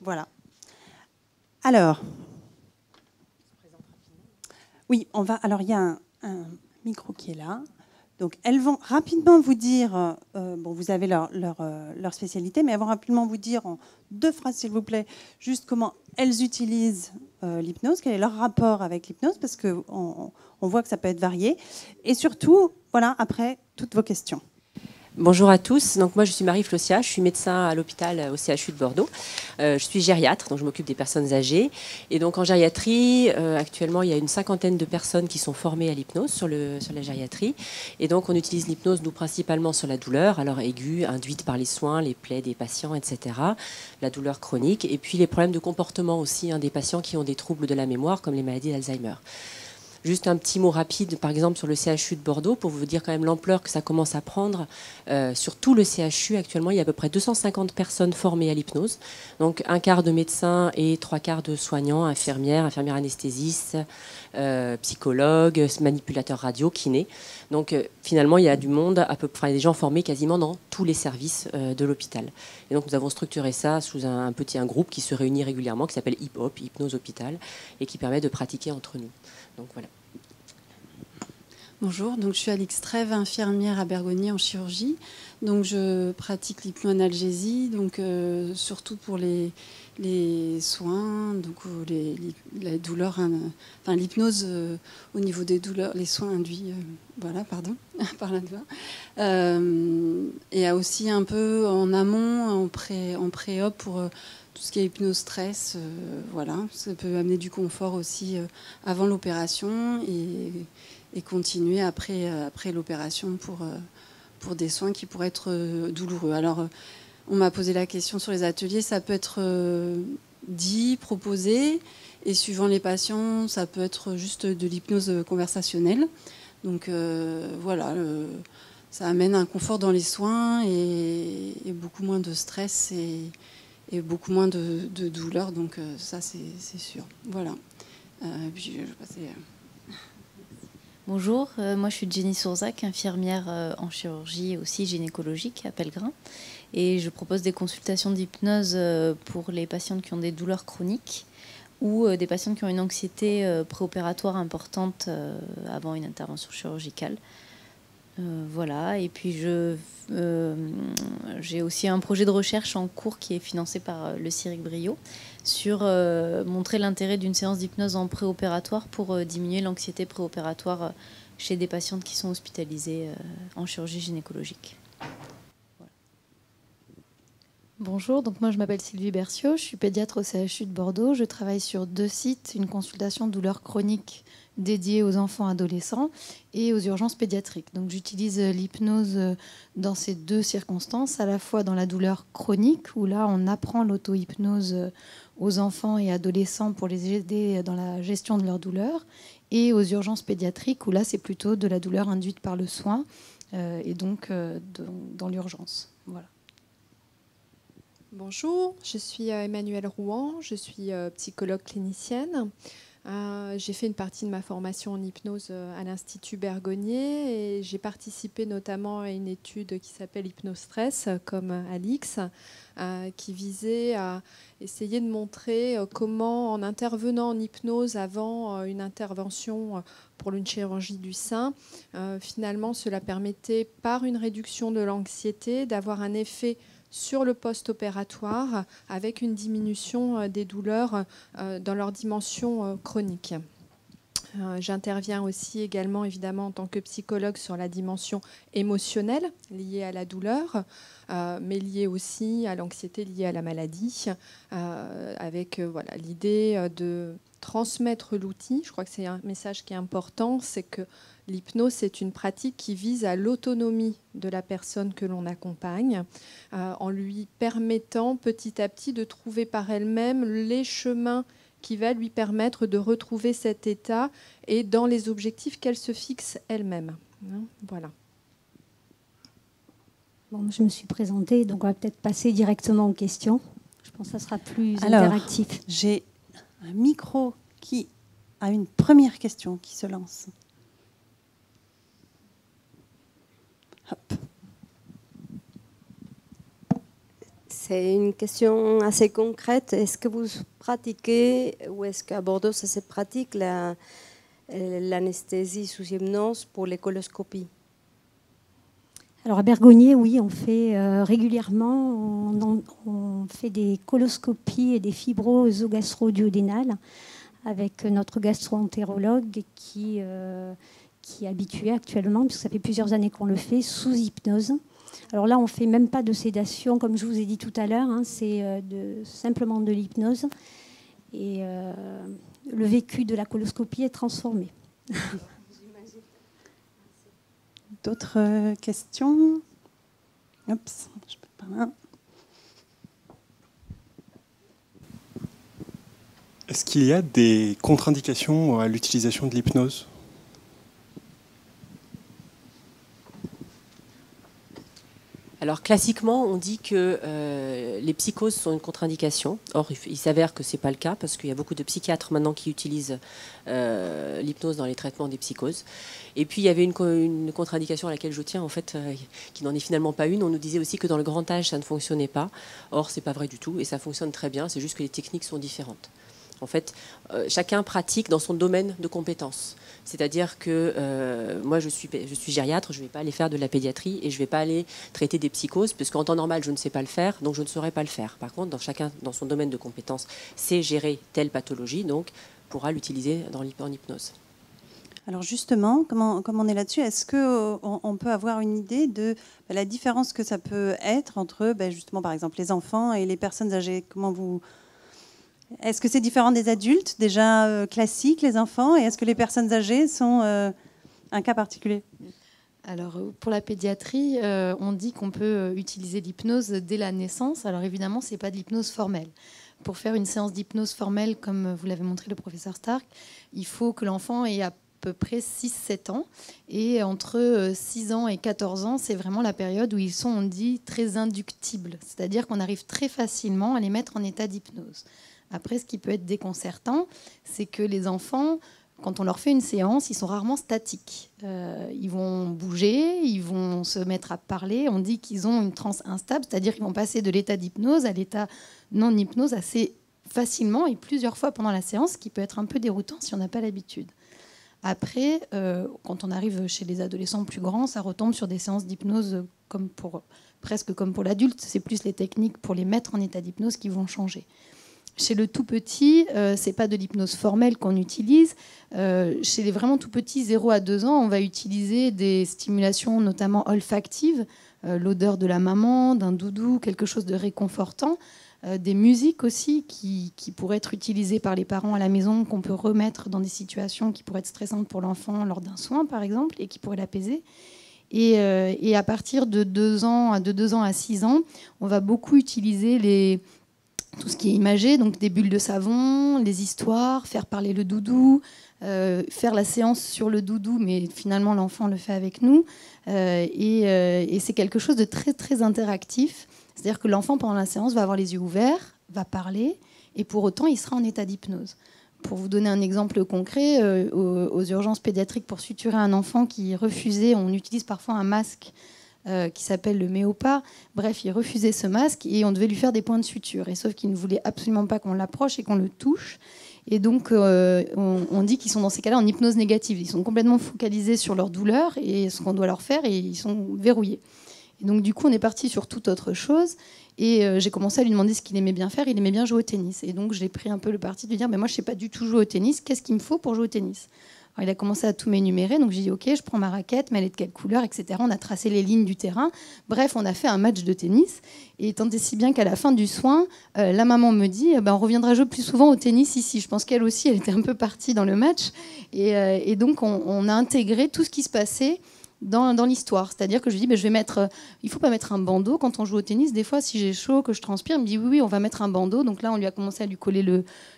S1: Voilà. Alors, oui, on va. Alors, il y a un micro qui est là. Donc, elles vont rapidement vous dire, bon, vous avez leur spécialité, mais elles vont rapidement vous dire en 2 phrases, s'il vous plaît, juste comment elles utilisent l'hypnose, quel est leur rapport avec l'hypnose, parce qu'on voit que ça peut être varié. Et surtout, voilà, après, toutes vos questions.
S5: Bonjour à tous, donc moi je suis Marie Flossia, je suis médecin à l'hôpital au CHU de Bordeaux. Je suis gériatre, donc je m'occupe des personnes âgées. Et donc en gériatrie, actuellement il y a une 50aine de personnes qui sont formées à l'hypnose sur la gériatrie. Et donc on utilise l'hypnose nous principalement sur la douleur, alors aiguë, induite par les soins, les plaies des patients, etc. La douleur chronique et puis les problèmes de comportement aussi des patients qui ont des troubles de la mémoire comme les maladies d'Alzheimer. Juste un petit mot rapide, par exemple, sur le CHU de Bordeaux, pour vous dire quand même l'ampleur que ça commence à prendre. Sur tout le CHU, actuellement, il y a à peu près 250 personnes formées à l'hypnose. Donc, un quart de médecins et 3/4 de soignants, infirmières anesthésistes, psychologues, manipulateurs radio, kinés. Donc, finalement, il y a du monde, à peu près des gens formés quasiment dans tous les services de l'hôpital. Et donc, nous avons structuré ça sous un groupe qui se réunit régulièrement, qui s'appelle HIPHOP, Hypnose Hôpital, et qui permet de pratiquer entre nous. Donc voilà.
S6: Bonjour, donc je suis Alix Trèves, infirmière à Bergonié en chirurgie. Donc je pratique l'hypnoanalgésie, donc surtout pour les soins, donc la douleur, enfin l'hypnose au niveau des douleurs, les soins induits, voilà, pardon, par la douleur. Et aussi un peu en amont, en pré-op pour tout ce qui est hypnose stress, voilà, ça peut amener du confort aussi avant l'opération et continuer après l'opération pour des soins qui pourraient être douloureux. Alors, on m'a posé la question sur les ateliers, ça peut être dit, proposé, et suivant les patients, ça peut être juste de l'hypnose conversationnelle. Donc voilà, ça amène un confort dans les soins et beaucoup moins de stress et beaucoup moins de douleur, donc ça c'est sûr. Voilà. Puis je vais passer...
S7: Bonjour, moi je suis Jenny Sourzac, infirmière en chirurgie aussi gynécologique à Pellegrin. Et je propose des consultations d'hypnose pour les patientes qui ont des douleurs chroniques ou des patientes qui ont une anxiété préopératoire importante avant une intervention chirurgicale. Voilà, et puis j'ai aussi un projet de recherche en cours qui est financé par le CIRIC Brio sur montrer l'intérêt d'une séance d'hypnose en préopératoire pour diminuer l'anxiété préopératoire chez des patientes qui sont hospitalisées en chirurgie gynécologique. Voilà.
S8: Bonjour, donc moi je m'appelle Sylvie Berciot, je suis pédiatre au CHU de Bordeaux. Je travaille sur 2 sites, une consultation de douleurs chroniques dédiée aux enfants adolescents et aux urgences pédiatriques. Donc j'utilise l'hypnose dans ces 2 circonstances, à la fois dans la douleur chronique, où là on apprend l'auto-hypnose aux enfants et adolescents pour les aider dans la gestion de leur douleur, et aux urgences pédiatriques, où là c'est plutôt de la douleur induite par le soin, et donc dans l'urgence. Voilà.
S9: Bonjour, je suis Emmanuelle Rouen, je suis psychologue clinicienne. J'ai fait une partie de ma formation en hypnose à l'Institut Bergonié et j'ai participé notamment à une étude qui s'appelle Hypnose Stress, comme Alix, qui visait à essayer de montrer comment, en intervenant en hypnose avant une intervention pour une chirurgie du sein, finalement cela permettait, par une réduction de l'anxiété, d'avoir un effet sur le post-opératoire avec une diminution des douleurs dans leur dimension chronique. J'interviens aussi également évidemment en tant que psychologue sur la dimension émotionnelle liée à la douleur, mais liée aussi à l'anxiété liée à la maladie, avec voilà, l'idée de transmettre l'outil. Je crois que c'est un message qui est important, c'est que l'hypnose, c'est une pratique qui vise à l'autonomie de la personne que l'on accompagne, en lui permettant petit à petit de trouver par elle-même les chemins qui va lui permettre de retrouver cet état et dans les objectifs qu'elle se fixe elle-même. Voilà.
S4: Bon, je me suis présentée, donc on va peut-être passer directement aux questions. Je pense que ça sera plus interactif.
S1: J'ai un micro qui a une première question qui se lance. Hop.
S10: C'est une question assez concrète. Est-ce que vous pratiquez, ou est-ce qu'à Bordeaux ça se pratique, l'anesthésie sous hypnose pour les coloscopies?
S4: Alors à Bergonié, oui, on fait régulièrement, on fait des coloscopies et des fibroses gastro-duodénales avec notre gastro-entérologue qui est habitué actuellement, puisque ça fait plusieurs années qu'on le fait, sous hypnose. Alors là, on ne fait même pas de sédation, comme je vous ai dit tout à l'heure, hein, c'est simplement de l'hypnose. Et le vécu de la coloscopie est transformé.
S1: D'autres questions? Oups, je peux pas là.
S11: Est-ce qu'il y a des contre-indications à l'utilisation de l'hypnose ?
S5: Alors classiquement, on dit que les psychoses sont une contre-indication. Or, il s'avère que ce n'est pas le cas parce qu'il y a beaucoup de psychiatres maintenant qui utilisent l'hypnose dans les traitements des psychoses. Et puis, il y avait une contre-indication à laquelle je tiens, en fait, qui n'en est finalement pas une. On nous disait aussi que dans le grand âge, ça ne fonctionnait pas. Or, ce n'est pas vrai du tout et ça fonctionne très bien. C'est juste que les techniques sont différentes. En fait, chacun pratique dans son domaine de compétences. C'est-à-dire que moi, je suis gériatre, je ne vais pas aller faire de la pédiatrie et je ne vais pas aller traiter des psychoses, parce qu'en temps normal, je ne sais pas le faire, donc je ne saurais pas le faire. Par contre, chacun, dans son domaine de compétences, sait gérer telle pathologie, donc pourra l'utiliser en hypnose.
S1: Alors justement, comme on est là-dessus, est-ce qu'on peut avoir une idée de la différence que ça peut être entre, justement, par exemple, les enfants et les personnes âgées? Est-ce que c'est différent des adultes, déjà classiques, les enfants, et est-ce que les personnes âgées sont un cas particulier?
S8: Alors, pour la pédiatrie, on dit qu'on peut utiliser l'hypnose dès la naissance. Alors évidemment, ce n'est pas de l'hypnose formelle. Pour faire une séance d'hypnose formelle, comme vous l'avez montré le professeur Stark, il faut que l'enfant ait à peu près 6-7 ans. Et entre 6 ans et 14 ans, c'est vraiment la période où ils sont, on dit, très inductibles. C'est-à-dire qu'on arrive très facilement à les mettre en état d'hypnose. Après, ce qui peut être déconcertant, c'est que les enfants, quand on leur fait une séance, ils sont rarement statiques. Ils vont bouger, ils vont se mettre à parler. On dit qu'ils ont une transe instable, c'est-à-dire qu'ils vont passer de l'état d'hypnose à l'état non-hypnose assez facilement et plusieurs fois pendant la séance, ce qui peut être un peu déroutant si on n'a pas l'habitude. Après, quand on arrive chez les adolescents plus grands, ça retombe sur des séances d'hypnose presque comme pour l'adulte. C'est plus les techniques pour les mettre en état d'hypnose qui vont changer. Chez le tout petit, ce n'est pas de l'hypnose formelle qu'on utilise. Chez les vraiment tout petits, 0 à 2 ans, on va utiliser des stimulations notamment olfactives, l'odeur de la maman, d'un doudou, quelque chose de réconfortant. Des musiques aussi qui pourraient être utilisées par les parents à la maison, qu'on peut remettre dans des situations qui pourraient être stressantes pour l'enfant lors d'un soin, par exemple, et qui pourraient l'apaiser. Et à partir de 2 ans à 6 ans, on va beaucoup utiliser tout ce qui est imagé, donc des bulles de savon, les histoires, faire parler le doudou, faire la séance sur le doudou, mais finalement l'enfant le fait avec nous. Et c'est quelque chose de très, très interactif. C'est-à-dire que l'enfant, pendant la séance, va avoir les yeux ouverts, va parler, et pour autant, il sera en état d'hypnose. Pour vous donner un exemple concret, aux urgences pédiatriques, pour suturer un enfant qui refusait, on utilise parfois un masque qui s'appelle le Méopa. Bref, il refusait ce masque et on devait lui faire des points de suture. Et sauf qu'il ne voulait absolument pas qu'on l'approche et qu'on le touche. Et donc, on dit qu'ils sont dans ces cas-là en hypnose négative. Ils sont complètement focalisés sur leur douleur et ce qu'on doit leur faire et ils sont verrouillés. Et donc, du coup, on est parti sur toute autre chose. Et j'ai commencé à lui demander ce qu'il aimait bien faire. Il aimait bien jouer au tennis. Et donc, j'ai pris un peu le parti de lui dire, moi, je ne sais pas du tout jouer au tennis. Qu'est-ce qu'il me faut pour jouer au tennis ? Alors, il a commencé à tout m'énumérer. Donc, j'ai dit, OK, je prends ma raquette, mais elle est de quelle couleur, etc. On a tracé les lignes du terrain. Bref, on a fait un match de tennis. Et tant et si bien qu'à la fin du soin, la maman me dit, on reviendra jouer plus souvent au tennis ici. Je pense qu'elle aussi, elle était un peu partie dans le match. Et donc, on a intégré tout ce qui se passait dans l'histoire. C'est-à-dire que je lui dis, il ne faut pas mettre un bandeau quand on joue au tennis. Des fois, si j'ai chaud, que je transpire, il me dit oui, on va mettre un bandeau. Donc là, on lui a commencé à lui coller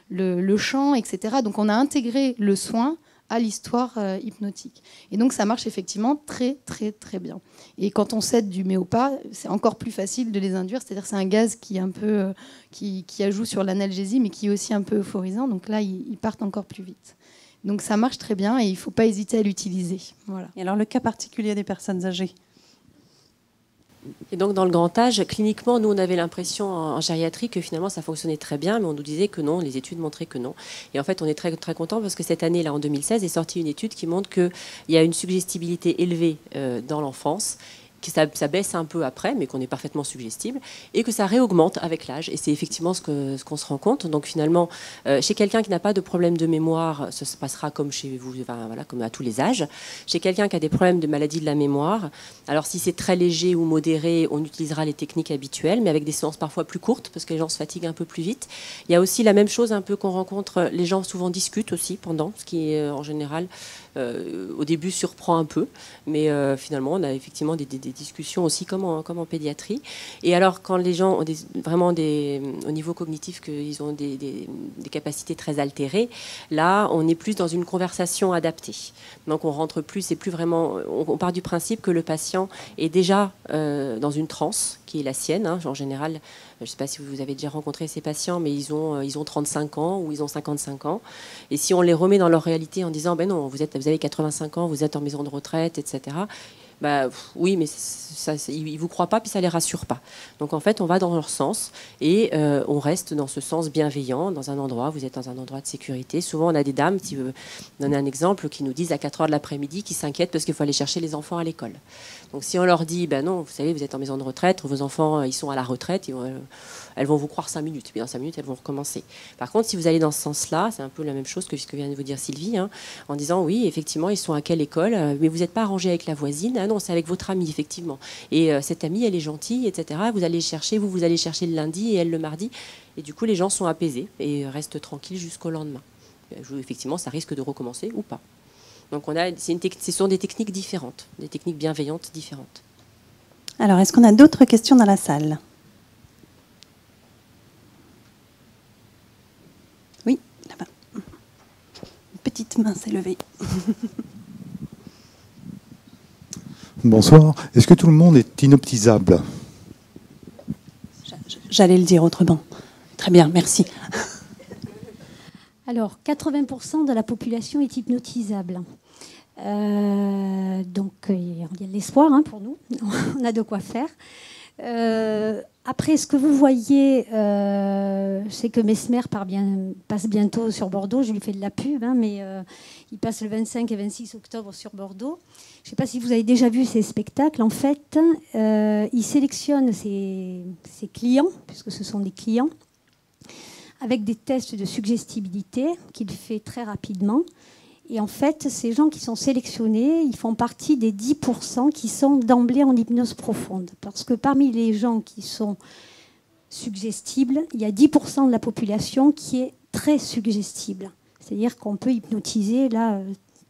S8: le champ, etc. Donc on a intégré le soin à l'histoire hypnotique. Et donc ça marche effectivement très, très, très bien. Et quand on s'aide du Méopa, c'est encore plus facile de les induire. C'est-à-dire que c'est un gaz qui est un peu qui ajoute sur l'analgésie, mais qui est aussi un peu euphorisant. Donc là, ils partent encore plus vite. Donc ça marche très bien et il ne faut pas hésiter à l'utiliser. Voilà.
S1: Et alors le cas particulier des personnes âgées ?
S5: Et donc dans le grand âge, cliniquement, nous on avait l'impression en gériatrie que finalement ça fonctionnait très bien, mais on nous disait que non, les études montraient que non. Et en fait on est très, très content parce que cette année, là en 2016, est sortie une étude qui montre qu'il y a une suggestibilité élevée dans l'enfance, que ça baisse un peu après, mais qu'on est parfaitement suggestible, et que ça réaugmente avec l'âge. Et c'est effectivement ce qu'on se rend compte. Donc finalement, chez quelqu'un qui n'a pas de problème de mémoire, ça se passera comme chez vous, comme à tous les âges. Chez quelqu'un qui a des problèmes de maladie de la mémoire, alors si c'est très léger ou modéré, on utilisera les techniques habituelles, mais avec des séances parfois plus courtes, parce que les gens se fatiguent un peu plus vite. Il y a aussi la même chose un peu qu'on rencontre, les gens souvent discutent aussi pendant, ce qui est en général, au début, surprend un peu. Mais finalement, on a effectivement des discussions aussi comme en pédiatrie. Et alors, quand les gens ont au niveau cognitif, qu'ils ont des capacités très altérées, là, on est plus dans une conversation adaptée. Donc, on rentre plus, c'est plus vraiment... On part du principe que le patient est déjà dans une transe, qui est la sienne. En général, je ne sais pas si vous avez déjà rencontré ces patients, mais ils ont 35 ans ou ils ont 55 ans. Et si on les remet dans leur réalité en disant, non, vous avez 85 ans, vous êtes en maison de retraite, etc., bah, oui, mais ils ne vous croient pas, puis ça ne les rassure pas. Donc en fait, on va dans leur sens et on reste dans ce sens bienveillant, dans un endroit, vous êtes dans un endroit de sécurité. Souvent, on a des dames, qui veulent donner un exemple, qui nous disent à 4 heures de l'après-midi qu'ils s'inquiètent parce qu'il faut aller chercher les enfants à l'école. Donc si on leur dit, ben non, vous savez, vous êtes en maison de retraite, vos enfants, ils sont à la retraite, elles vont vous croire 5 minutes, puis dans 5 minutes, elles vont recommencer. Par contre, si vous allez dans ce sens-là, c'est un peu la même chose que ce que vient de vous dire Sylvie, hein, en disant, oui, effectivement, ils sont à quelle école, mais vous n'êtes pas arrangé avec la voisine, ah non, c'est avec votre amie, effectivement. Et cette amie, elle est gentille, etc. Vous allez chercher, vous allez chercher le lundi et elle le mardi. Et du coup, les gens sont apaisés et restent tranquilles jusqu'au lendemain. Effectivement, ça risque de recommencer ou pas. Donc ce sont des techniques différentes, des techniques bienveillantes différentes.
S1: Alors, est-ce qu'on a d'autres questions dans la salle? Oui, là-bas. Une petite main s'est levée.
S12: Bonsoir. Est-ce que tout le monde est inoptisable?
S1: J'allais le dire autrement. Très bien, merci.
S4: Alors, 80% de la population est hypnotisable. Donc, il y a de l'espoir pour nous. On a de quoi faire. Après, ce que vous voyez, c'est que Mesmer passe bientôt sur Bordeaux. Je lui fais de la pub, mais il passe le 25 et 26 octobre sur Bordeaux. Je ne sais pas si vous avez déjà vu ces spectacles. En fait, il sélectionne ses clients, puisque ce sont des clients, avec des tests de suggestibilité qu'il fait très rapidement. Et en fait, ces gens qui sont sélectionnés, ils font partie des 10% qui sont d'emblée en hypnose profonde. Parce que parmi les gens qui sont suggestibles, il y a 10% de la population qui est très suggestible. C'est-à-dire qu'on peut hypnotiser là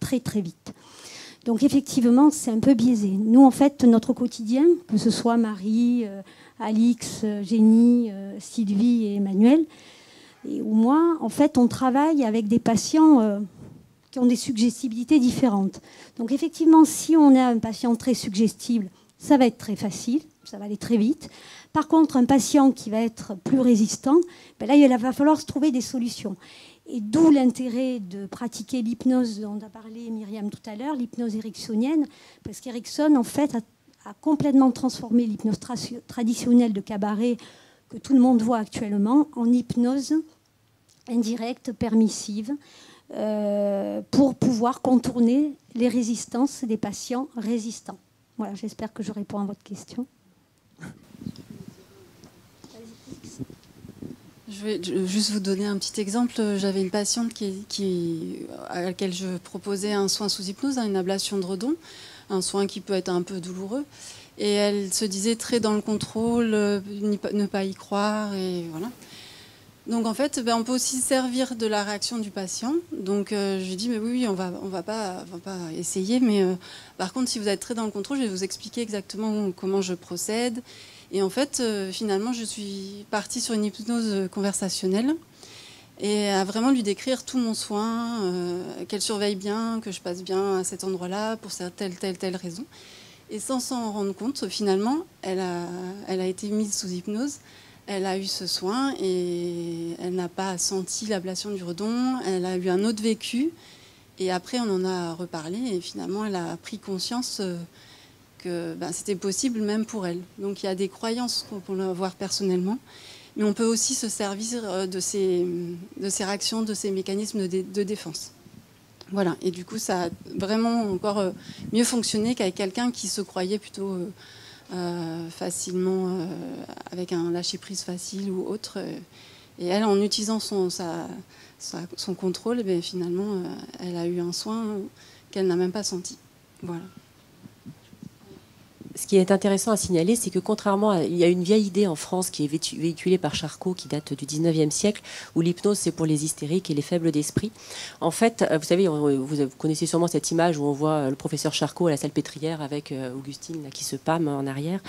S4: très très vite. Donc effectivement, c'est un peu biaisé. Nous, en fait, notre quotidien, que ce soit Marie, Alix, Jenny, Sylvie et Emmanuel, ou moi, en fait, on travaille avec des patients qui ont des suggestibilités différentes. Donc effectivement, si on a un patient très suggestible, ça va être très facile, ça va aller très vite. Par contre, un patient qui va être plus résistant, là, il va falloir se trouver des solutions. Et d'où l'intérêt de pratiquer l'hypnose dont a parlé Myriam tout à l'heure, l'hypnose ericksonienne, parce qu'Erickson, en fait, a complètement transformé l'hypnose traditionnelle de cabaret que tout le monde voit actuellement en hypnose indirecte, permissive, pour pouvoir contourner les résistances des patients résistants. Voilà, j'espère que je réponds à votre question.
S6: Je vais juste vous donner un petit exemple. J'avais une patiente à laquelle je proposais un soin sous hypnose, une ablation de redon, un soin qui peut être un peu douloureux. Et elle se disait très dans le contrôle, ne pas y croire, et voilà. Donc en fait, on peut aussi servir de la réaction du patient. Donc je lui dis, mais oui, on va pas essayer, mais par contre, si vous êtes très dans le contrôle, je vais vous expliquer exactement comment je procède. Et en fait, finalement, je suis partie sur une hypnose conversationnelle et à vraiment lui décrire tout mon soin, qu'elle surveille bien, que je passe bien à cet endroit-là pour telle raison. Et sans s'en rendre compte, finalement, elle a été mise sous hypnose. Elle a eu ce soin et elle n'a pas senti l'ablation du redon. Elle a eu un autre vécu. Et après, on en a reparlé. Et finalement, elle a pris conscience que c'était possible même pour elle. Donc, il y a des croyances qu'on peut avoir personnellement. Mais on peut aussi se servir de ces réactions, de ces mécanismes de défense. Voilà. Et du coup, ça a vraiment encore mieux fonctionné qu'avec quelqu'un qui se croyait plutôt... facilement avec un lâcher-prise facile ou autre. Et elle, en utilisant son contrôle, finalement, elle a eu un soin qu'elle n'a même pas senti. Voilà.
S5: Ce qui est intéressant à signaler, c'est que contrairement il y a une vieille idée en France qui est véhiculée par Charcot, qui date du 19e siècle, où l'hypnose, c'est pour les hystériques et les faibles d'esprit. En fait, vous savez, vous connaissez sûrement cette image où on voit le professeur Charcot à la Salpêtrière avec Augustine là, qui se pâme en arrière.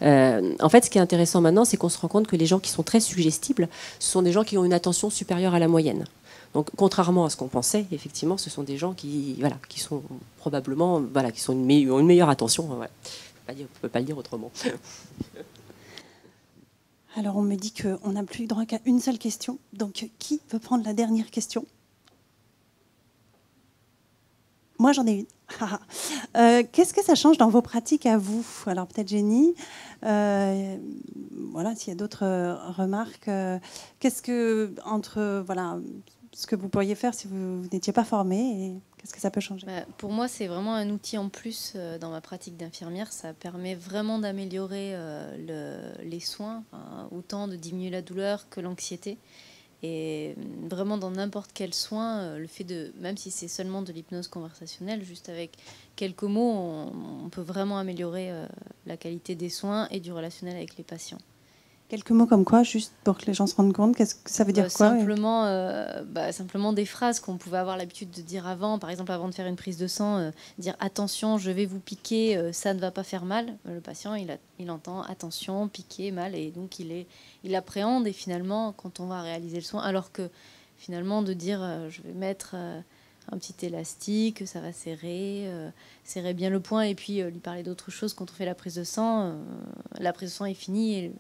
S5: En fait, ce qui est intéressant maintenant, c'est qu'on se rend compte que les gens qui sont très suggestibles, ce sont des gens qui ont une attention supérieure à la moyenne. Donc, contrairement à ce qu'on pensait, effectivement, ce sont des gens qui sont probablement, qui ont une meilleure attention. Ouais. On ne peut pas le dire autrement.
S1: Alors, on me dit qu'on n'a plus droit qu'à une seule question. Donc, qui veut prendre la dernière question? Moi, j'en ai une. Qu'est-ce que ça change dans vos pratiques à vous? Alors, peut-être Jenny, voilà, s'il y a d'autres remarques. Qu'est-ce que, entre ce que vous pourriez faire si vous n'étiez pas formé, et qu'est-ce que ça peut changer?
S7: Pour moi, c'est vraiment un outil en plus dans ma pratique d'infirmière. Ça permet vraiment d'améliorer les soins, autant de diminuer la douleur que l'anxiété. Et vraiment, dans n'importe quel soin, le fait de, même si c'est seulement de l'hypnose conversationnelle, juste avec quelques mots, on peut vraiment améliorer la qualité des soins et du relationnel avec les patients.
S1: Quelques mots comme quoi, juste pour que les gens se rendent compte? Qu'est-ce que ça veut dire quoi?
S7: Simplement des phrases qu'on pouvait avoir l'habitude de dire avant. Par exemple, avant de faire une prise de sang, dire « attention, je vais vous piquer, ça ne va pas faire mal ». Le patient, il entend « attention, piquer, mal ». Et donc, il appréhende. Et finalement, quand on va réaliser le soin, alors que finalement, de dire « je vais mettre un petit élastique, ça va serrer bien le point ». Et puis, lui parler d'autre chose quand on fait la prise de sang est finie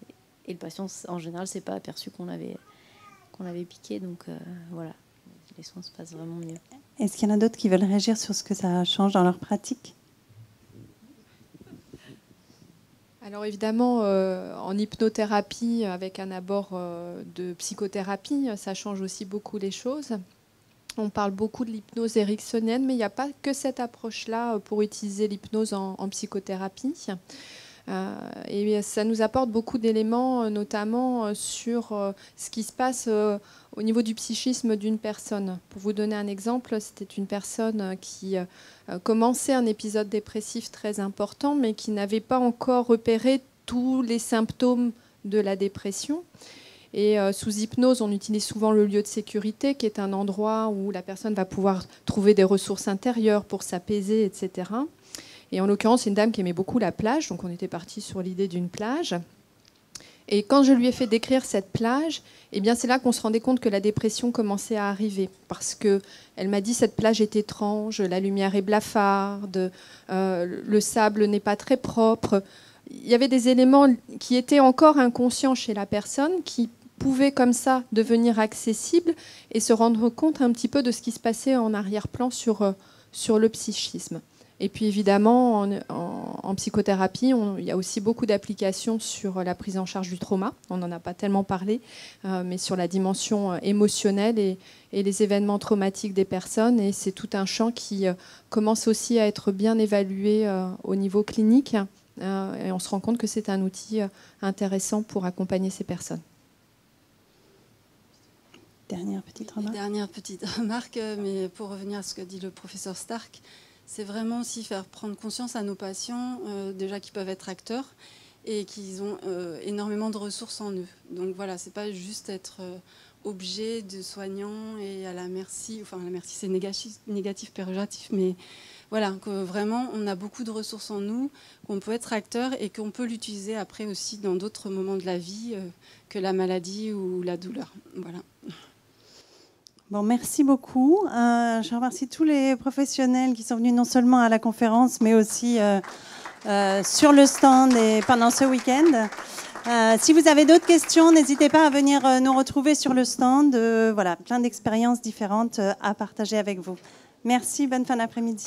S7: et le patient, en général, ne s'est pas aperçu qu'on l'avait piqué. Donc voilà, les soins se passent vraiment mieux.
S1: Est-ce qu'il y en a d'autres qui veulent réagir sur ce que ça change dans leur pratique?
S9: Alors évidemment, en hypnothérapie, avec un abord de psychothérapie, ça change aussi beaucoup les choses. On parle beaucoup de l'hypnose ericksonienne, mais il n'y a pas que cette approche-là pour utiliser l'hypnose en psychothérapie. Et ça nous apporte beaucoup d'éléments, notamment sur ce qui se passe au niveau du psychisme d'une personne. Pour vous donner un exemple, c'était une personne qui commençait un épisode dépressif très important, mais qui n'avait pas encore repéré tous les symptômes de la dépression. Et sous hypnose, on utilise souvent le lieu de sécurité, qui est un endroit où la personne va pouvoir trouver des ressources intérieures pour s'apaiser, etc. Et en l'occurrence, c'est une dame qui aimait beaucoup la plage, donc on était parti sur l'idée d'une plage. Et quand je lui ai fait décrire cette plage, eh bien c'est là qu'on se rendait compte que la dépression commençait à arriver. Parce qu'elle m'a dit cette plage est étrange, la lumière est blafarde, le sable n'est pas très propre. Il y avait des éléments qui étaient encore inconscients chez la personne, qui pouvaient comme ça devenir accessibles et se rendre compte un petit peu de ce qui se passait en arrière-plan sur le psychisme. Et puis évidemment, en psychothérapie, il y a aussi beaucoup d'applications sur la prise en charge du trauma. On n'en a pas tellement parlé, mais sur la dimension émotionnelle et les événements traumatiques des personnes. Et c'est tout un champ qui commence aussi à être bien évalué au niveau clinique. Et on se rend compte que c'est un outil intéressant pour accompagner ces personnes.
S1: Dernière petite
S6: remarque, mais pour revenir à ce que dit le professeur Stark, c'est vraiment aussi faire prendre conscience à nos patients, déjà qu'ils peuvent être acteurs et qu'ils ont énormément de ressources en eux. Donc voilà, c'est pas juste être objet de soignant et à la merci, enfin la merci c'est négatif, péjoratif, mais voilà, que vraiment on a beaucoup de ressources en nous, qu'on peut être acteur et qu'on peut l'utiliser après aussi dans d'autres moments de la vie que la maladie ou la douleur. Voilà.
S1: Bon, merci beaucoup. Je remercie tous les professionnels qui sont venus non seulement à la conférence, mais aussi sur le stand et pendant ce week-end. Si vous avez d'autres questions, n'hésitez pas à venir nous retrouver sur le stand. Voilà, plein d'expériences différentes à partager avec vous. Merci, bonne fin d'après-midi.